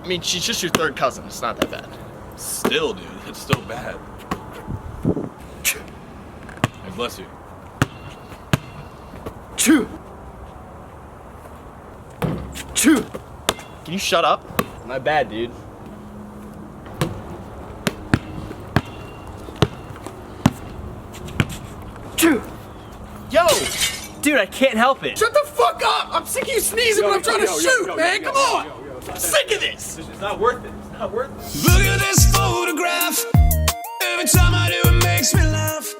I mean, she's just your third cousin. It's not that bad. Still, dude, it's still bad. Hey, bless you. Chew. Chew. Can you shut up? My bad, dude. Chew. Yo! Dude, I can't help it. Shut the fuck up! I'm sick of you sneezing when I'm trying to shoot, man! Come on! I'm sick of this! It's not worth it. It's not worth it. Look at this photograph. Every time I do, it makes me laugh.